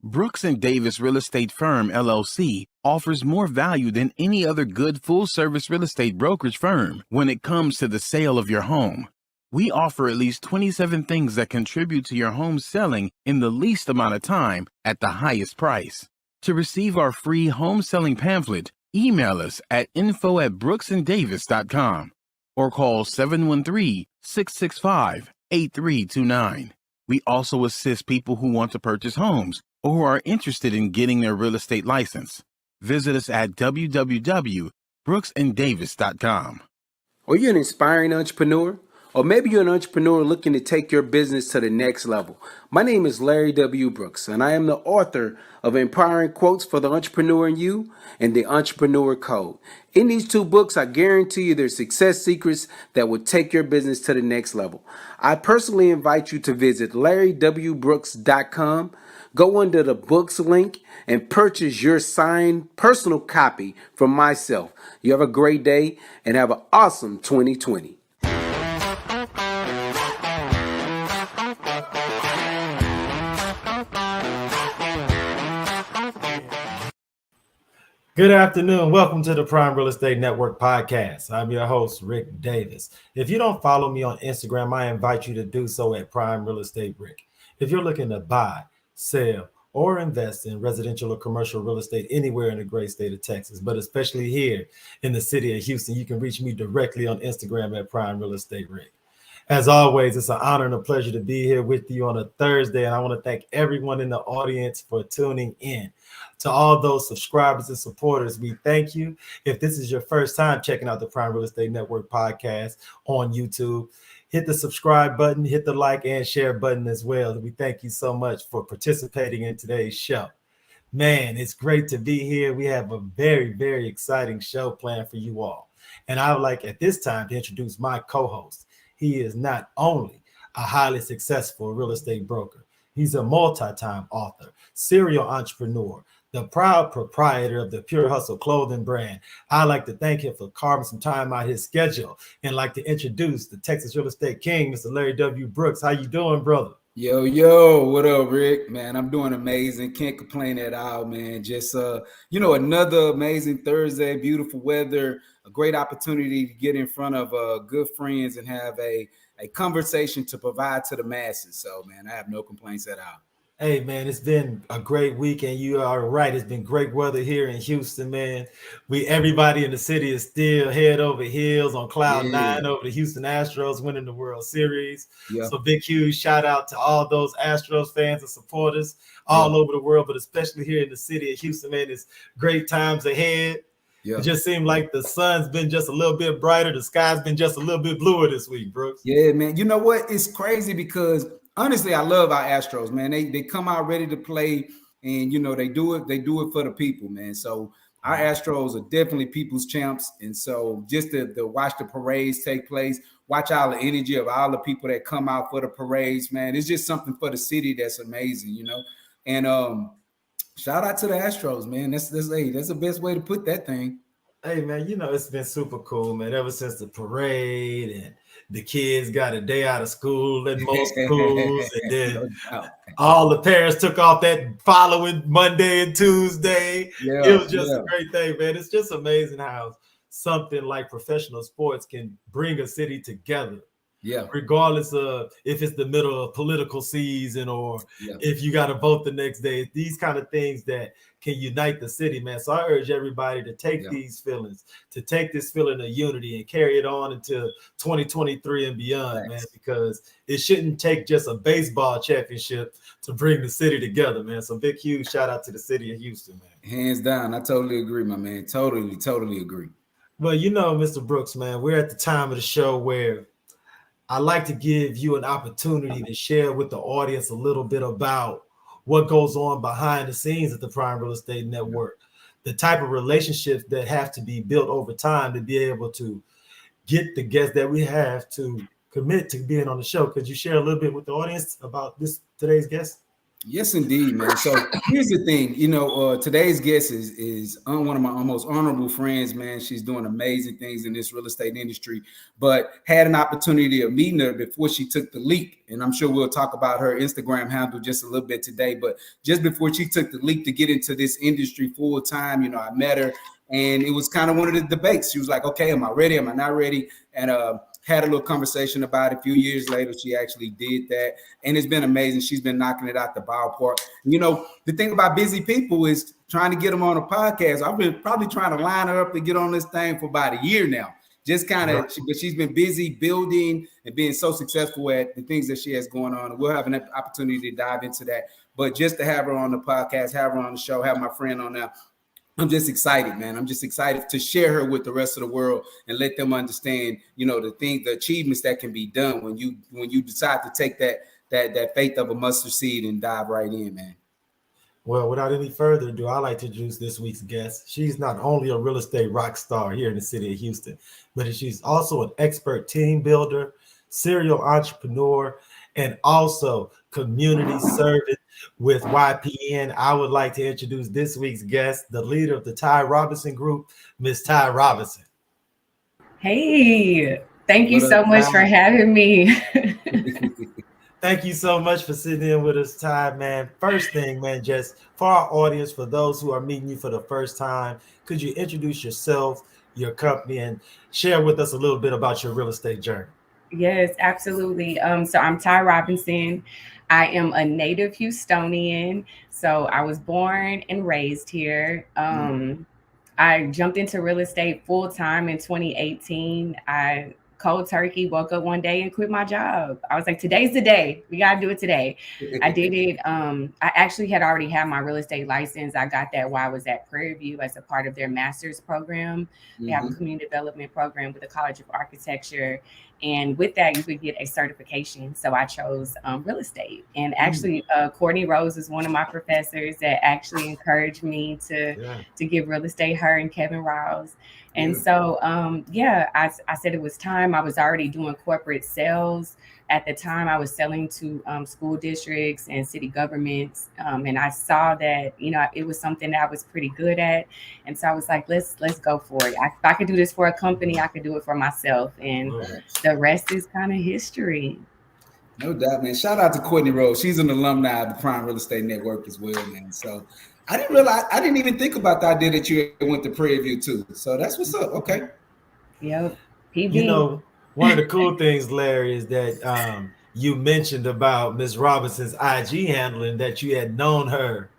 Brooks and Davis Real Estate Firm, LLC, offers more value than any other good full-service real estate brokerage firm when it comes to the sale of your home. We offer at least 27 things that contribute to your home selling in the least amount of time at the highest price. To receive our free home selling pamphlet, email us at info@brooksanddavis.com or call 713-665-8329. We also assist people who want to purchase homes or who are interested in getting their real estate license. Visit us at www.brooksanddavis.com. Are you an inspiring entrepreneur? Or maybe you're an entrepreneur looking to take your business to the next level. My name is Larry W. Brooks, and I am the author of Empowering Quotes for the Entrepreneur in You and The Entrepreneur Code. In these two books, I guarantee you there's success secrets that will take your business to the next level. I personally invite you to visit LarryWBrooks.com. Go under the books link and purchase your signed personal copy from myself. You have a great day and have an awesome 2020. Good afternoon. Welcome to the Prime Real Estate Network podcast. I'm your host, Ric Davis. If you don't follow me on Instagram, I invite you to do so at Prime Real Estate Ric. If you're looking to buy, sell, or invest in residential or commercial real estate anywhere in the great state of Texas, but especially here in the city of Houston, you can reach me directly on Instagram at Prime Real Estate Ric. As always, it's an honor and a pleasure to be here with you on a Thursday, and I want to thank everyone in the audience for tuning in. To all those subscribers and supporters, we thank you. If this is your first time checking out the Prime Real Estate Network podcast on YouTube, hit the subscribe button, hit the like and share button as well. We thank you so much for participating in today's show. Man, it's great to be here. We have a very, very exciting show planned for you all. And I would like at this time to introduce my co-host. He is not only a highly successful real estate broker, he's a multi-time author, serial entrepreneur, the proud proprietor of the Pure Hustle clothing brand. I'd like to thank him for carving some time out of his schedule and like to introduce the Texas Real Estate King, Mr. Larry W. Brooks. How you doing, brother? Yo, what up, Rick? Man, I'm doing amazing. Can't complain at all, man. Just, another amazing Thursday, beautiful weather, a great opportunity to get in front of good friends and have a conversation to provide to the masses. So, man, I have no complaints at all. Hey, man, it's been a great week, and you are right. It's been great weather here in Houston, man. Everybody in the city is still head over heels on cloud nine over the Houston Astros winning the World Series. Yeah. So big, huge shout out to all those Astros fans and supporters all over the world, but especially here in the city of Houston, man. It's great times ahead. Yeah. It just seemed like the sun's been just a little bit brighter. The sky's been just a little bit bluer this week, Brooks. Yeah, man. You know what? It's crazy because honestly, I love our Astros, man. They come out ready to play, and they do it for the people, man. So our Astros are definitely people's champs. And so just to watch the parades take place, watch all the energy of all the people that come out for the parades, man. It's just something for the city that's amazing, And shout out to the Astros, man. That's the best way to put that thing. Hey, man, it's been super cool, man, ever since the parade and the kids got a day out of school in most schools, and then all the parents took off that following Monday and Tuesday. Yeah, it was just a great thing, man. It's just amazing how something like professional sports can bring a city together. Yeah, regardless of if it's the middle of political season or if you got to vote the next day, these kind of things that can unite the city, man. So I urge everybody to take these feelings, to take this feeling of unity and carry it on into 2023 and beyond, man, because it shouldn't take just a baseball championship to bring the city together, man. So big, huge shout out to the city of Houston, man. Hands down. I totally agree, my man. Totally agree. Well, Mr. Brooks, man, we're at the time of the show where I like to give you an opportunity to share with the audience a little bit about what goes on behind the scenes at the Prime Real Estate Network, the type of relationships that have to be built over time to be able to get the guests that we have to commit to being on the show. Could you share a little bit with the audience about today's guest? Yes, indeed, man. So here's the thing, today's guest is one of my most honorable friends, man. She's doing amazing things in this real estate industry, but had an opportunity of meeting her before she took the leap. And I'm sure we'll talk about her Instagram handle just a little bit today. But just before she took the leap to get into this industry full time, I met her, and it was kind of one of the debates. She was like, "Okay, am I ready? Am I not ready?" And had a little conversation about it. A few years later, she actually did that, and it's been amazing. She's been knocking it out the ballpark. The thing about busy people is trying to get them on a podcast. I've been probably trying to line her up to get on this thing for about a year now. Just kind of, but she's been busy building and being so successful at the things that she has going on. And we'll have an opportunity to dive into that. But just to have her on the podcast, have her on the show, have my friend on now, I'm just excited, man. I'm just excited to share her with the rest of the world and let them understand, the achievements that can be done when you decide to take that faith of a mustard seed and dive right in, man. Well, without any further ado, I'd like to introduce this week's guest. She's not only a real estate rock star here in the city of Houston, but she's also an expert team builder, serial entrepreneur, and also community servant with YPN. I would like to introduce this week's guest, the leader of the Ty Robinson Group, Miss Ty Robinson. Hey, thank you so much for having me. Thank you so much for sitting in with us, Ty, man. First thing, man, just for our audience, for those who are meeting you for the first time, could you introduce yourself, your company, and share with us a little bit about your real estate journey? Yes, absolutely. So I'm Ty Robinson. I am a native Houstonian. So I was born and raised here. I jumped into real estate full time in 2018. I cold turkey woke up one day and quit my job. I was like, today's the day. We got to do it today. I did it. I actually had already had my real estate license. I got that while I was at Prairie View as a part of their master's program. They have a community development program with the College of Architecture. And with that, you could get a certification. So I chose real estate. And actually, Courtney Rose is one of my professors that actually encouraged me to give real estate, her and Kevin Rouse. And so, I said it was time. I was already doing corporate sales. At the time, I was selling to school districts and city governments. And I saw that, it was something that I was pretty good at. And so I was like, let's go for it. If I could do this for a company, I could do it for myself. And the rest is kind of history. No doubt, man. Shout out to Courtney Rose. She's an alumni of the Prime Real Estate Network as well, man. So I didn't even think about the idea that you went to Prairie View too. So that's what's up. Okay. Yep. PV. One of the cool things, Larry, is that you mentioned about Ms. Robinson's IG handle and that you had known her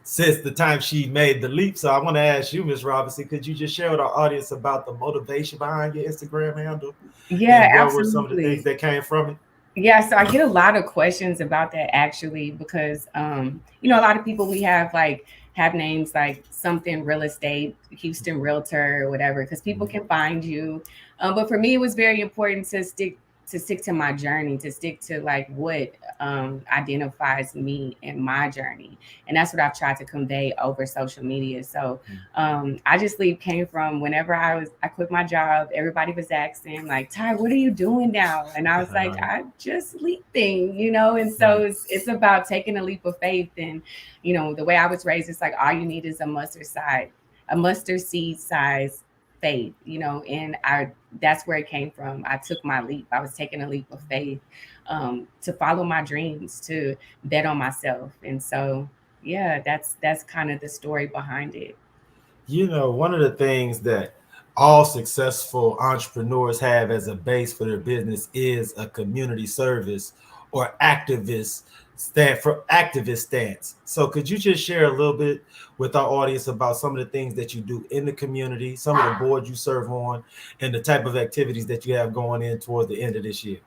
since the time she made the leap. So I want to ask you, Ms. Robinson, could you just share with our audience about the motivation behind your Instagram handle? Yeah, and what absolutely. were some of the things that came from it? Yeah, so I get a lot of questions about that actually, because a lot of people we have names like something real estate, Houston Realtor or whatever, because people can find you. But for me, it was very important to stick to my journey, to stick to what identifies me and my journey. And that's what I've tried to convey over social media. So I just came from whenever I quit my job, everybody was asking like, Ty, what are you doing now? And I was like, I'm just leaping, and so it's about taking a leap of faith. And, the way I was raised, it's like all you need is a mustard seed size faith, and that's where it came from. I took my leap. I was taking a leap of faith to follow my dreams, to bet on myself. And so, that's kind of the story behind it. One of the things that all successful entrepreneurs have as a base for their business is a community service or activist stance. So could you just share a little bit with our audience about some of the things that you do in the community, some of the boards you serve on, and the type of activities that you have going in towards the end of this year?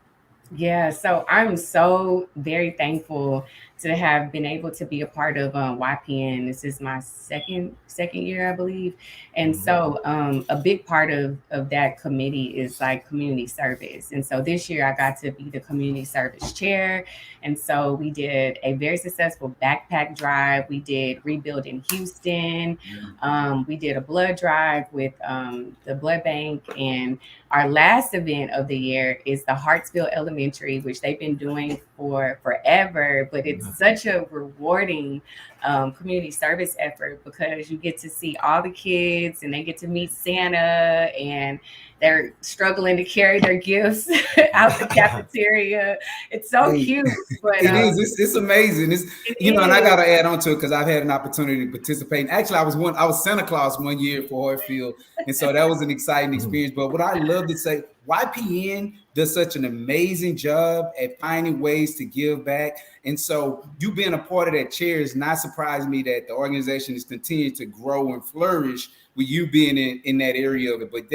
Yeah, so I'm so very thankful to have been able to be a part of YPN. This is my second year, I believe. And so a big part of that committee is community service. And so this year I got to be the community service chair. And so we did a very successful backpack drive. We did Rebuild in Houston. We did a blood drive with the blood bank. And our last event of the year is the Hartsville Elementary Elementary, which they've been doing for forever, but it's such a rewarding community service effort because you get to see all the kids and they get to meet Santa, and they're struggling to carry their gifts out the cafeteria. It's so cute. But it is. It's amazing. It's and I gotta add on to it because I've had an opportunity to participate. Actually, I was Santa Claus one year for Hoyfield, and so that was an exciting experience. But what I love to say, YPN does such an amazing job at finding ways to give back. And so you being a part of that chair is not surprising me that the organization is continuing to grow and flourish with you being in that area of it. But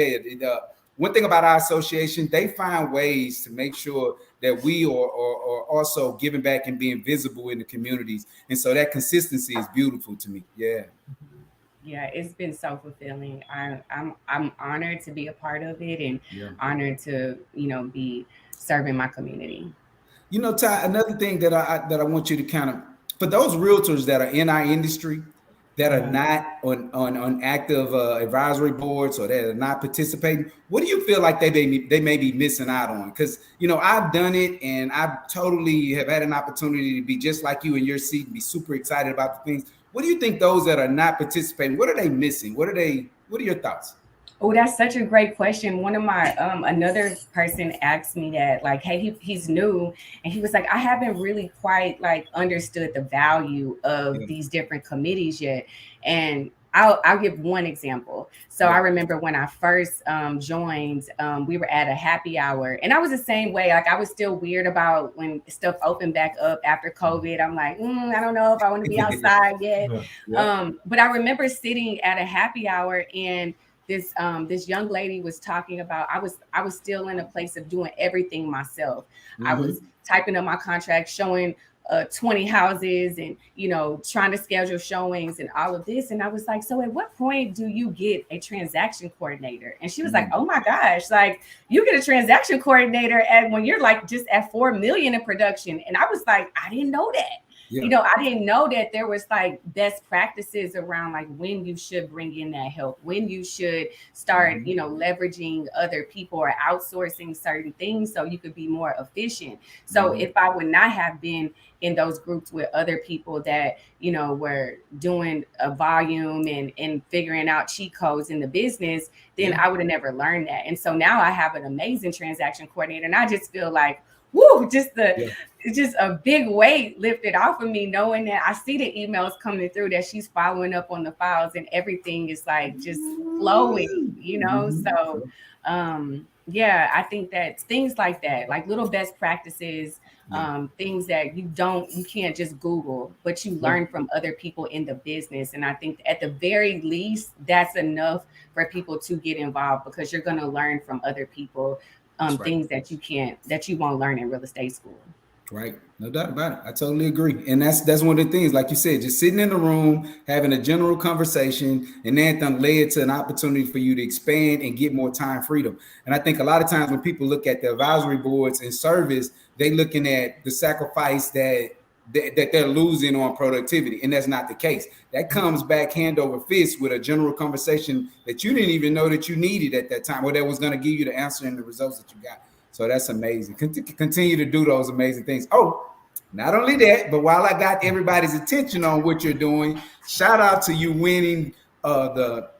one thing about our association, they find ways to make sure that we are also giving back and being visible in the communities. And so that consistency is beautiful to me. Yeah. Yeah, it's been so fulfilling. I'm honored to be a part of it, and honored to be serving my community. Ty, another thing that I want you to kind of, for those realtors that are in our industry that are not on active advisory boards or that are not participating, what do you feel like they may be missing out on? Because I've done it, and I totally have had an opportunity to be just like you in your seat and be super excited about the things. What do you think those that are not participating, what are they missing? What are your thoughts? Oh, that's such a great question. One of my another person asked me that, like, hey, he's new, and he was like, I haven't really quite like understood the value of these different committees yet. And I'll give one example. So I remember when I first joined, we were at a happy hour, and I was the same way. Like, I was still weird about when stuff opened back up after COVID. I'm like, I don't know if I want to be outside yet. But I remember sitting at a happy hour, and this young lady was talking about, I was still in a place of doing everything myself. I was typing up my contract, showing 20 houses, and trying to schedule showings and all of this. And I was like, so at what point do you get a transaction coordinator? And she was like, oh my gosh, like, you get a transaction coordinator when you're like just at 4 million in production. And I was like, I didn't know that. I didn't know that there was like best practices around like when you should bring in that help, when you should start, leveraging other people or outsourcing certain things so you could be more efficient. So if I would not have been in those groups with other people that, were doing a volume and figuring out cheat codes in the business, then I would have never learned that. And so now I have an amazing transaction coordinator, and I just feel like, woo, just a big weight lifted off of me, knowing that I see the emails coming through, that she's following up on the files, and everything is like just flowing, So I think that things like that, like little best practices, things that you can't just Google, but you learn from other people in the business. And I think at the very least, that's enough for people to get involved, because you're going to learn from other people things that you won't learn in real estate school. Right. No doubt about it. I totally agree. And that's one of the things, like you said, just sitting in the room, having a general conversation, and then led to an opportunity for you to expand and get more time freedom. And I think a lot of times when people look at the advisory boards and service, they looking at the sacrifice that they're losing on productivity. And that's not the case. That comes back hand over fist with a general conversation that you didn't even know that you needed at that time, or that was going to give you the answer and the results that you got. So that's amazing. Continue to do those amazing things. Oh, not only that, but while I got everybody's attention on what you're doing, shout out to you winning the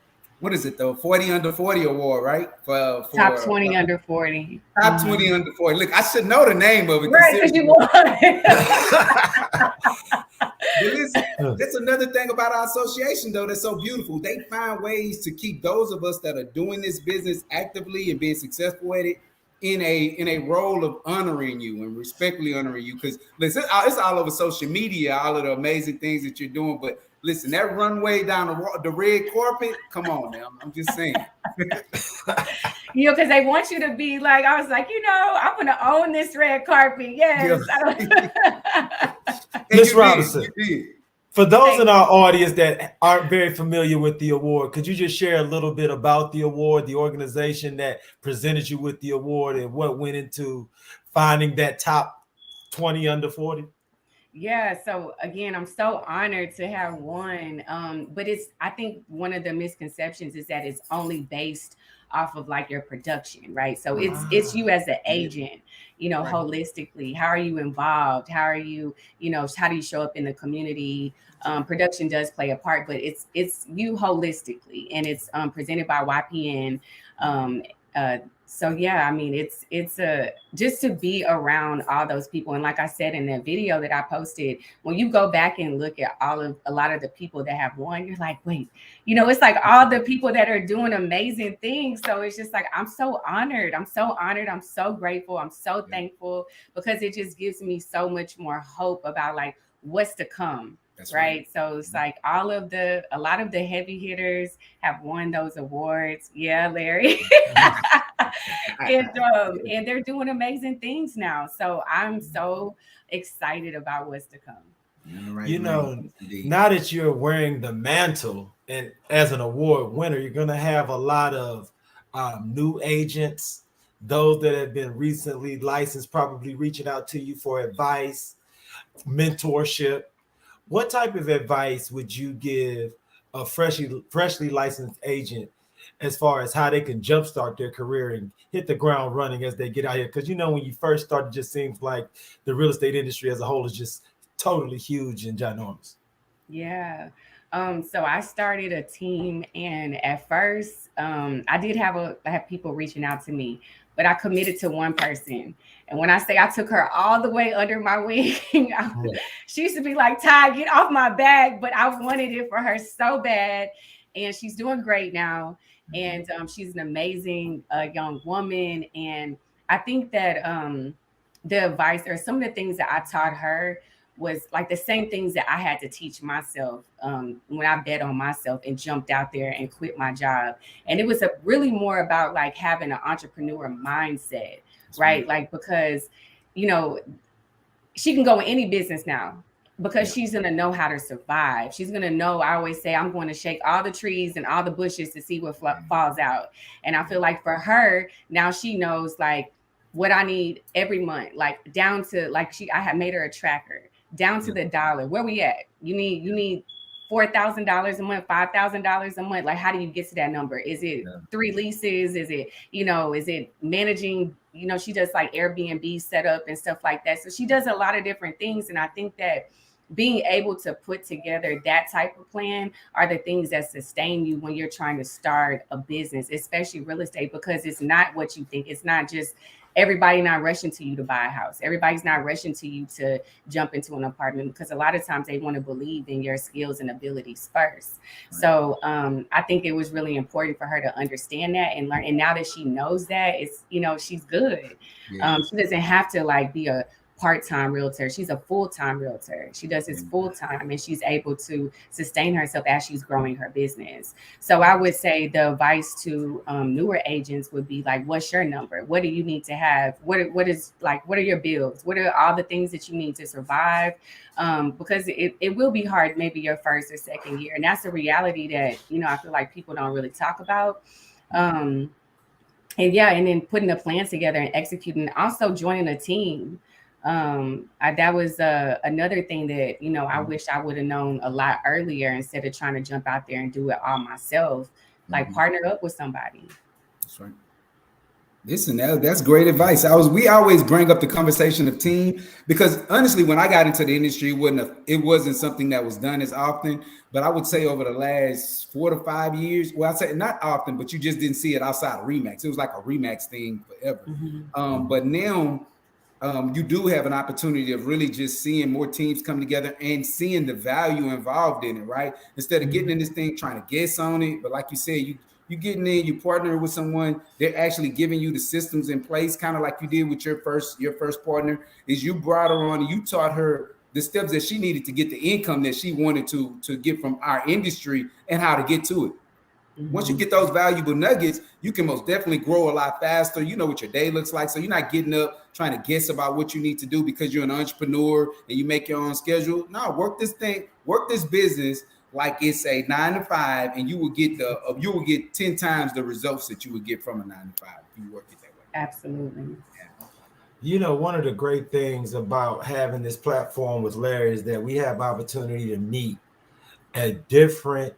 40 under 40 award, right? For top 20 under 40. Top 20 under 40. Look, I should know the name of it. Right, because you won. That's another thing about our association, though, that's so beautiful. They find ways to keep those of us that are doing this business actively and being successful at it in a role of honoring you and respectfully honoring you. Because listen, it's all over social media, all of the amazing things that you're doing. But listen, that runway down the red carpet, come on now. I'm just saying. Because they want you to be like, I was like, I'm going to own this red carpet. Yes. Ms. Robinson, for those in our audience that aren't very familiar with the award, could you just share a little bit about the award, the organization that presented you with the award, and what went into finding that top 20 under 40? Yeah. So again, I'm so honored to have won. But I think one of the misconceptions is that it's only based off of like your production, right? So it's you as an agent, you know, holistically. How are you involved? How are you, you know, how do you show up in the community? Production does play a part, but it's you holistically, and it's presented by YPN. So yeah, I mean, it's a just to be around all those people. And like I said in the video that I posted, when you go back and look at a lot of the people that have won, you're like, wait, you know, it's like all the people that are doing amazing things. So it's just like, I'm so honored. I'm so honored. I'm so grateful. I'm so thankful, because it just gives me so much more hope about like what's to come. That's right. So it's like a lot of the heavy hitters have won those awards. Yeah, Larry. And they're doing amazing things now. So I'm so excited about what's to come. You know, now that you're wearing the mantle and as an award winner, you're going to have a lot of new agents, those that have been recently licensed, probably reaching out to you for advice, mentorship. What type of advice would you give a freshly licensed agent as far as how they can jumpstart their career and hit the ground running as they get out here? Because, you know, when you first start, it just seems like the real estate industry as a whole is just totally huge and ginormous. Yeah. So I started a team, and at first, I have people reaching out to me, but I committed to one person. And when I say I took her all the way under my wing, she used to be like, Ty, get off my back. But I wanted it for her so bad. And she's doing great now. And she's an amazing young woman. And I think that the advice, or some of the things that I taught her, was like the same things that I had to teach myself when I bet on myself and jumped out there and quit my job. And it was really more about like having an entrepreneur mindset, right? Like, because, you know, she can go in any business now, because she's going to know how to survive. She's going to know, I always say, I'm going to shake all the trees and all the bushes to see what falls out. And I feel like for her, now she knows like what I need every month, like down to like I had made her a tracker down to the dollar. Where we at? You need $4,000 a month, $5,000 a month. Like, how do you get to that number? Is it 3 leases? Is it, you know, is it managing, you know, she does like Airbnb setup and stuff like that. So she does a lot of different things. And I think that being able to put together that type of plan are the things that sustain you when you're trying to start a business, especially real estate, because it's not what you think. It's not just everybody not rushing to you to buy a house. Everybody's not rushing to you to jump into an apartment, because a lot of times they want to believe in your skills and abilities first. Right. So I think it was really important for her to understand that and learn. And now that she knows that, it's, you know, she's good. Yeah. She doesn't have to like be a part-time realtor. She's a full-time realtor. She does this full-time, and she's able to sustain herself as she's growing her business. So I would say the advice to newer agents would be like, what's your number? What do you need to have? What are your bills? What are all the things that you need to survive? Because it will be hard maybe your first or second year. And that's a reality that, you know, I feel like people don't really talk about. And then putting a plan together and executing, also joining a team. That was another thing that, you know, I wish I would have known a lot earlier, instead of trying to jump out there and do it all myself. Like, partner up with somebody. That's right. Listen, that's great advice. We always bring up the conversation of team, because honestly, when I got into the industry, it wasn't something that was done as often. But I would say over the last 4 to 5 years, well, I'd say not often, but you just didn't see it outside of Remax. It was like a Remax thing forever. But now, you do have an opportunity of really just seeing more teams come together and seeing the value involved in it, right? Instead of getting in this thing, trying to guess on it. But like you said, you getting in, you partner with someone, they're actually giving you the systems in place, kind of like you did with your first partner, is you brought her on and you taught her the steps that she needed to get the income that she wanted to get from our industry and how to get to it. Once you get those valuable nuggets, you can most definitely grow a lot faster. You know what your day looks like. So you're not getting up trying to guess about what you need to do because you're an entrepreneur and you make your own schedule. No, work this business like it's a 9 to 5, and you will get 10 times the results that you would get from a 9 to 5 if you work it that way. Absolutely. Yeah. You know, one of the great things about having this platform with Larry is that we have opportunity to meet at different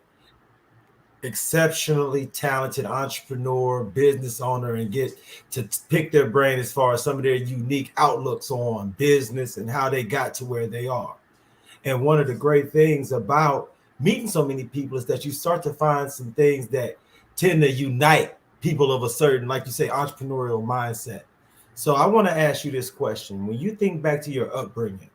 exceptionally talented entrepreneur, business owner, and get to pick their brain as far as some of their unique outlooks on business and how they got to where they are. And one of the great things about meeting so many people is that you start to find some things that tend to unite people of a certain, like you say, entrepreneurial mindset. So I want to ask you this question. When you think back to your upbringing,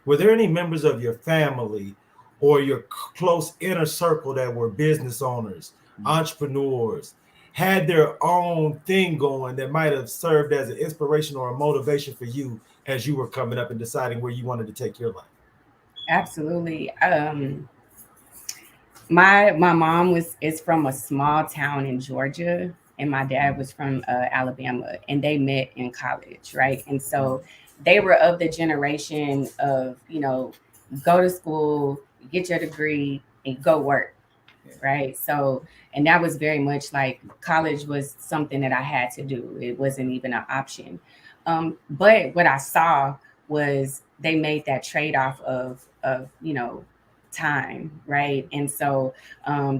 were there any members of your family or your close inner circle that were business owners, entrepreneurs, had their own thing going that might have served as an inspiration or a motivation for you as you were coming up and deciding where you wanted to take your life? Absolutely. My mom is from a small town in Georgia, and my dad was from Alabama, and they met in college, right? And so they were of the generation of, go to school, get your degree, and go work, right? So, and that was very much like college was something that I had to do. It wasn't even an option. But what I saw was they made that trade off of time, right? And so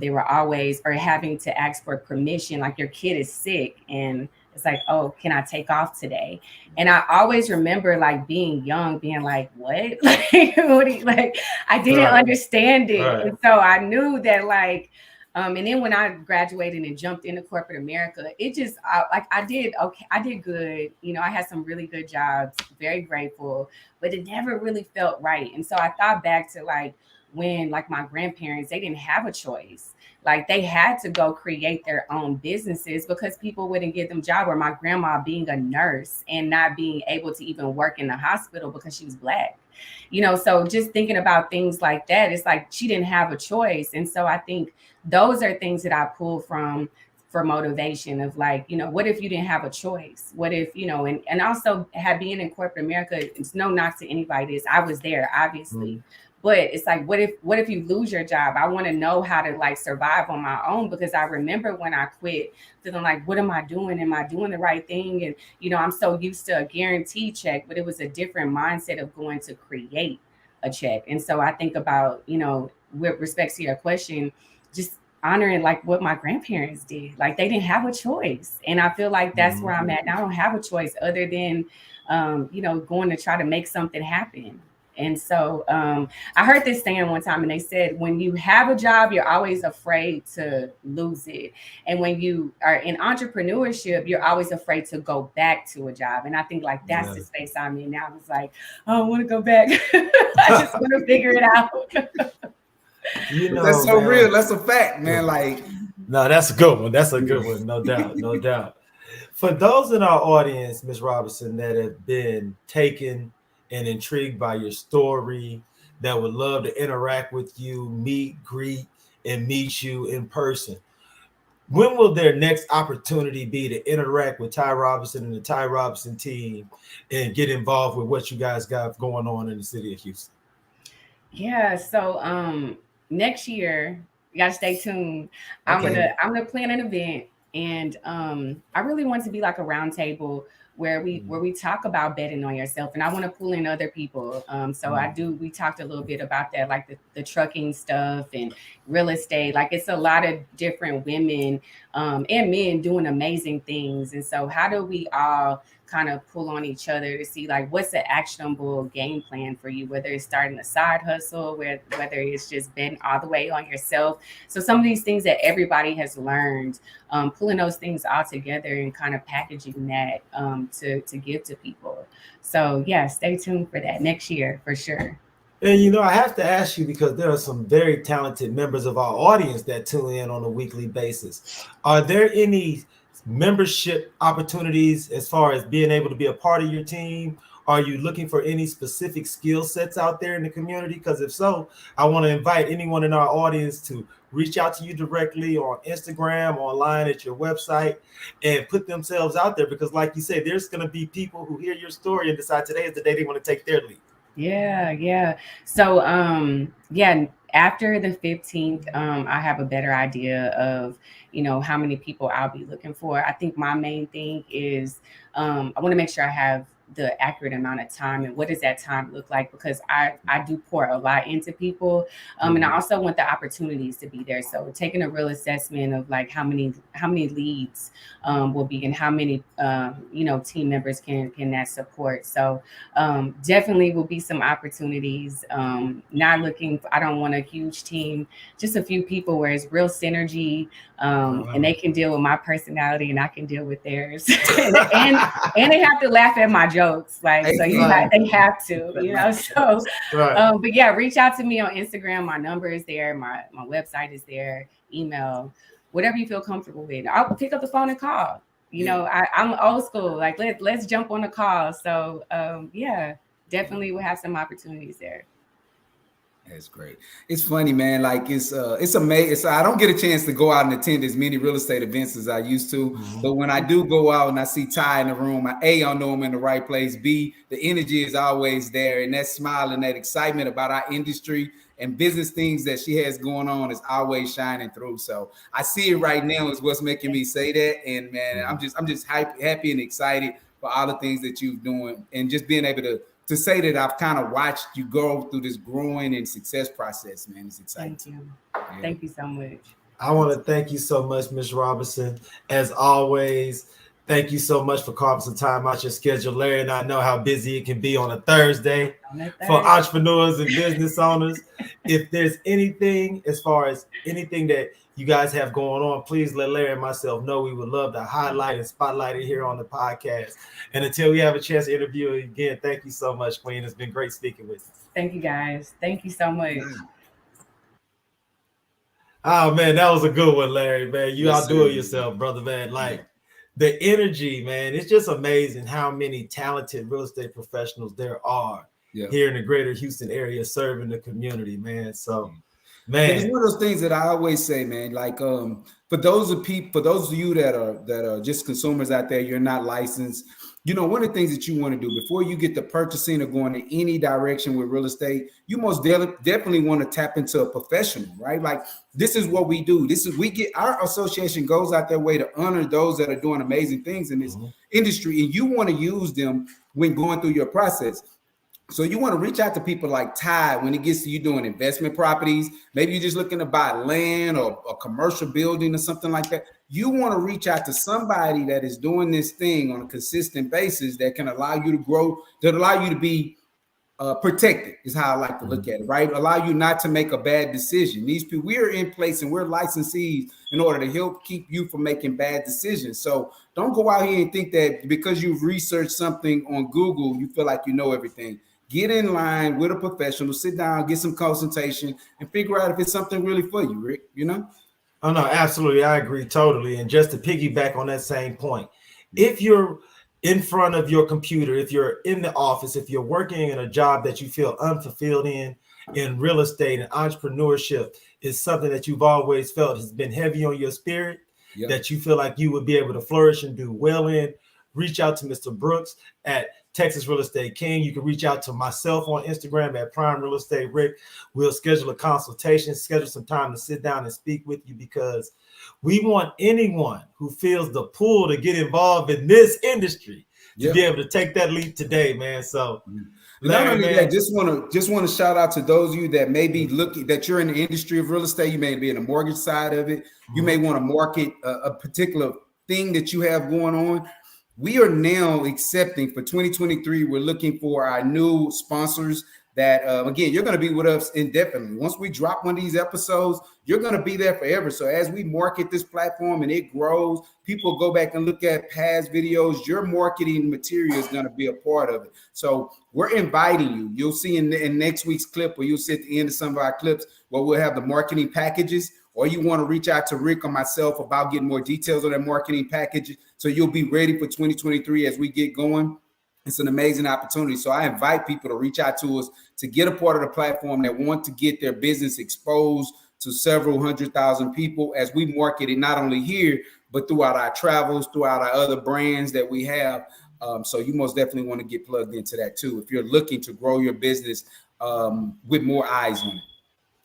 they were always or having to ask for permission, like your kid is sick and it's like, oh, can I take off today? And I always remember like being young, being like, what? Like, what do you, like, I didn't understand it. Right. And so I knew that like, and then when I graduated and jumped into corporate America, it just like I did okay. I did good. I had some really good jobs, very grateful, but it never really felt right. And so I thought back to like when like my grandparents, they didn't have a choice. Like they had to go create their own businesses because people wouldn't give them job. Or my grandma being a nurse and not being able to even work in the hospital because she was Black. So just thinking about things like that, it's like she didn't have a choice. And so I think those are things that I pull from for motivation of like, what if you didn't have a choice? What if, and also being in corporate America, it's no knock to anybody. I was there, obviously. Mm-hmm. But it's like, what if you lose your job? I want to know how to like survive on my own, because I remember when I quit feeling like, what am I doing? Am I doing the right thing? And, I'm so used to a guaranteed check, but it was a different mindset of going to create a check. And so I think about, with respect to your question, just honoring like what my grandparents did. Like they didn't have a choice. And I feel like that's where I'm at. I don't have a choice other than, going to try to make something happen. And so I heard this saying one time, and they said, when you have a job, you're always afraid to lose it. And when you are in entrepreneurship, you're always afraid to go back to a job. And I think like that's the space I'm in now. It's like, I don't want to go back. I just want to figure it out. That's so real. That's a fact, man. Like, no, that's a good one. That's a good one. No doubt. No doubt. For those in our audience, Ms. Robinson, that have been taken and intrigued by your story, that would love to interact with you, meet, greet, and meet you in person, when will their next opportunity be to interact with Ty Robinson and the Ty Robinson team and get involved with what you guys got going on in the city of Houston? Yeah, so next year, you gotta stay tuned. Okay. I'm gonna plan an event, and I really want it to be like a roundtable where we talk about betting on yourself, and I want to pull in other people. We talked a little bit about that, like the trucking stuff and real estate. Like it's a lot of different women and men doing amazing things. And so how do we all kind of pull on each other to see like what's the actionable game plan for you, whether it's starting a side hustle, whether it's just betting all the way on yourself. So some of these things that everybody has learned, pulling those things all together and kind of packaging that to give to people. So yeah, stay tuned for that next year for sure. And I have to ask you, because there are some very talented members of our audience that tune in on a weekly basis. Are there any membership opportunities as far as being able to be a part of your team? Are you looking for any specific skill sets out there in the community? Because if so, I want to invite anyone in our audience to reach out to you directly on Instagram, online at your website, and put themselves out there. Because like you say, there's going to be people who hear your story and decide today is the day they want to take their lead. Yeah. So after the 15th, I have a better idea of, how many people I'll be looking for. I think my main thing is I want to make sure I have the accurate amount of time and what does that time look like, because I do pour a lot into people, and I also want the opportunities to be there. So taking a real assessment of like how many leads will be, and how many team members can that support. So definitely will be some opportunities. Not looking, I don't want a huge team, just a few people where it's real synergy, and they can deal with my personality and I can deal with theirs. and they have to laugh at my jokes, like, so they have to, so but yeah, reach out to me on Instagram. My number is there, my website is there, email, whatever you feel comfortable with. I'll pick up the phone and call. I'm old school, like let's jump on a call. So yeah, definitely we'll have some opportunities there. That's great. It's funny, man. Like it's amazing. I don't get a chance to go out and attend as many real estate events as I used to. But when I do go out and I see Ty in the room, I know I'm in the right place. B, the energy is always there, and that smile and that excitement about our industry and business things that she has going on is always shining through. So I see it right now is what's making me say that. And man, I'm just happy and excited for all the things that you're doing, and just being able to say that I've kind of watched you go through this growing and success process, man. It's exciting. Thank you. Yeah. Thank you so much. I want to thank you so much, Ms. Robinson. As always, thank you so much for carving some time out your schedule. Larry and I know how busy it can be on a Thursday for entrepreneurs and business owners. If there's anything, as far as anything that you guys have going on, please let Larry and myself know. We would love to highlight and spotlight it here on the podcast. And until we have a chance to interview you again, thank you so much, Queen. It's been great speaking with you. Thank you, guys. Thank you so much. Oh, man, that was a good one, Larry, man. You outdo yourself, brother, man. Like, the energy, man, it's just amazing how many talented real estate professionals there are here in the greater Houston area serving the community, man. So, man, it's one of those things that I always say, man. Like, for those of you that are just consumers out there, you're not licensed. One of the things that you want to do before you get to purchasing or going in any direction with real estate, you most definitely want to tap into a professional, right? Like, this is what we do. Our association goes out their way to honor those that are doing amazing things in this industry, and you want to use them when going through your process. So you want to reach out to people like Ty when it gets to you doing investment properties. Maybe you're just looking to buy land or a commercial building or something like that. You want to reach out to somebody that is doing this thing on a consistent basis that can allow you to grow, that allow you to be protected, is how I like to look at it, right? Allow you not to make a bad decision. These people, we're in place and we're licensees in order to help keep you from making bad decisions. So don't go out here and think that because you've researched something on Google, you feel like you know everything. Get in line with a professional, sit down, get some consultation, and figure out if it's something really for you, Rick, Oh, no, absolutely. I agree totally. And just to piggyback on that same point, if you're in front of your computer, if you're in the office, if you're working in a job that you feel unfulfilled in real estate and entrepreneurship is something that you've always felt has been heavy on your spirit, that you feel like you would be able to flourish and do well in, reach out to Mr. Brooks at Texas Real Estate King. You can reach out to myself on Instagram at Prime Real Estate Rick. We'll schedule a consultation, schedule some time to sit down and speak with you, because we want anyone who feels the pull to get involved in this industry to be able to take that leap today, man. So not only that, just want to shout out to those of you that may be looking, that you're in the industry of real estate. You may be in the mortgage side of it. You may want to market a particular thing that you have going on. We are now accepting for 2023. We're looking for our new sponsors that, again, you're going to be with us indefinitely. Once we drop one of these episodes, you're going to be there forever. So as we market this platform and it grows, people go back and look at past videos. Your marketing material is going to be a part of it. So we're inviting you. You'll see in next week's clip, or you'll see at the end of some of our clips where we'll have the marketing packages, or you want to reach out to Rick or myself about getting more details on that marketing package, so you'll be ready for 2023 as we get going. It's an amazing opportunity. So I invite people to reach out to us to get a part of the platform that want to get their business exposed to several 100,000 people as we market it, not only here, but throughout our travels, throughout our other brands that we have. So you most definitely want to get plugged into that too, if you're looking to grow your business with more eyes on it.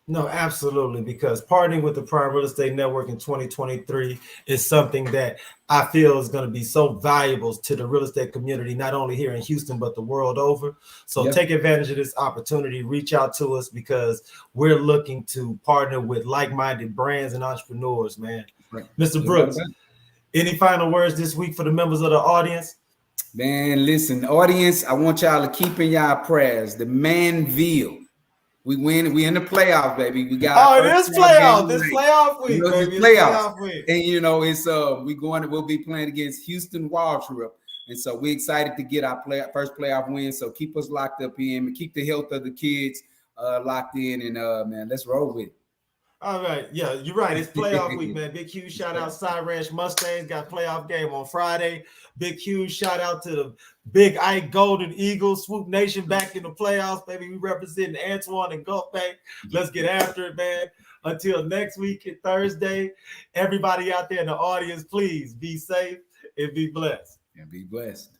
No, absolutely, because partnering with the Prime Real Estate Network in 2023 is something that I feel is going to be so valuable to the real estate community, not only here in Houston, but the world over. So take advantage of this opportunity, reach out to us, because we're looking to partner with like-minded brands and entrepreneurs, man. Right. Mr. Brooks, any final words this week for the members of the audience? Man, listen, audience, I want y'all to keep in y'all prayers. The Manville. We win. We in the playoffs, baby. We got. Oh, this playoff. This playoff week, baby. It's playoff week. And it's we'll be playing against Houston Wild Trip, and so we're excited to get our first playoff win. So keep us locked up in, keep the health of the kids locked in, and man, let's roll with it. All right. Yeah, you're right. It's playoff week, man. Big, huge shout out. Side Ranch Mustangs got playoff game on Friday. Big, huge shout out to the Big Ike Golden Eagles, Swoop Nation back in the playoffs, baby. We representing Antoine and Gulf Bay. Let's get after it, man. Until next week, Thursday, everybody out there in the audience, please be safe and be blessed. And be blessed.